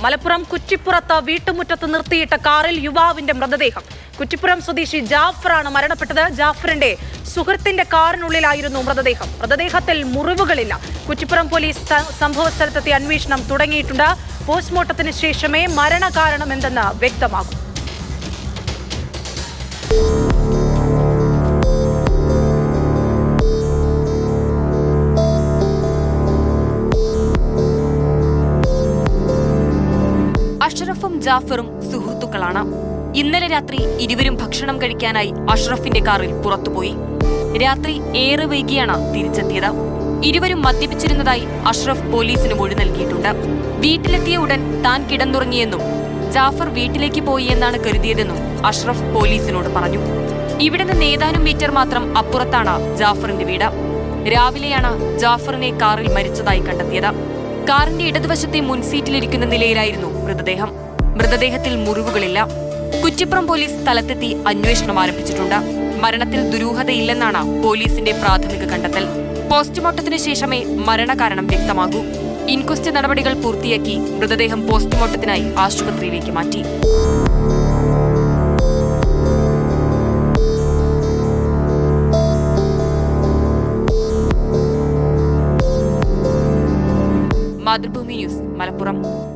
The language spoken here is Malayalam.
മലപ്പുറം കുറ്റിപ്പുറത്ത് വീട്ടുമുറ്റത്ത് നിർത്തിയിട്ട കാറിൽ യുവാവിന്റെ മൃതദേഹം. കുറ്റിപ്പുറം സ്വദേശി ജാഫറാണ് മരണപ്പെട്ടത്. ജാഫറിന്റെ സുഹൃത്തിന്റെ കാറിനുള്ളിലായിരുന്നു മൃതദേഹം. മൃതദേഹത്തിൽ മുറിവുകളില്ല. കുറ്റിപ്പുറം പോലീസ് സംഭവസ്ഥലത്തെത്തി അന്വേഷണം തുടങ്ങിയിട്ടുണ്ട്. പോസ്റ്റ്മോർട്ടത്തിന് ശേഷമേ മരണകാരണമെന്തെന്ന് വ്യക്തമാകും. അഷ്റഫും ജാഫറും സുഹൃത്തുക്കളാണ്. ഇന്നലെ രാത്രി ഇരുവരും ഭക്ഷണം കഴിക്കാനായി അഷ്റഫിന്റെ കാറിൽ പുറത്തുപോയി. രാത്രി ഏറെ വൈകിയാണ് തിരിച്ചെത്തിയത്. ഇരുവരും മദ്യപിച്ചിരുന്നതായി അഷ്റഫ് പോലീസിന് മൊഴി നൽകിയിട്ടുണ്ട്. വീട്ടിലെത്തിയ ഉടൻ താൻ കിടന്നുറങ്ങിയെന്നും ജാഫർ വീട്ടിലേക്ക് പോയി എന്നാണ് കരുതിയതെന്നും അഷ്റഫ് പോലീസിനോട് പറഞ്ഞു. ഇവിടെ നിന്ന് ഏതാനും മീറ്റർ മാത്രം അപ്പുറത്താണ് ജാഫറിന്റെ വീട്. രാവിലെയാണ് ജാഫറിനെ കാറിൽ മരിച്ചതായി കണ്ടെത്തിയത്. കാറിന്റെ ഇടതുവശത്തെ മുൻസീറ്റിലിരിക്കുന്ന നിലയിലായിരുന്നു മൃതദേഹം. മൃതദേഹത്തിൽ മുറിവുകളില്ല. കുറ്റിപ്പുറം പോലീസ് സ്ഥലത്തെത്തി അന്വേഷണം ആരംഭിച്ചിട്ടുണ്ട്. മരണത്തിൽ ദുരൂഹതയില്ലെന്നാണ് പോലീസിന്റെ പ്രാഥമിക കണ്ടെത്തൽ. പോസ്റ്റ്മോർട്ടത്തിന് ശേഷമേ മരണകാരണം വ്യക്തമാകൂ. ഇൻക്വസ്റ്റ് നടപടികൾ പൂർത്തിയാക്കി മൃതദേഹം പോസ്റ്റ്മോർട്ടത്തിനായി ആശുപത്രിയിലേക്ക് മാറ്റി. മാതൃഭൂമി ന്യൂസ്, മലപ്പുറം.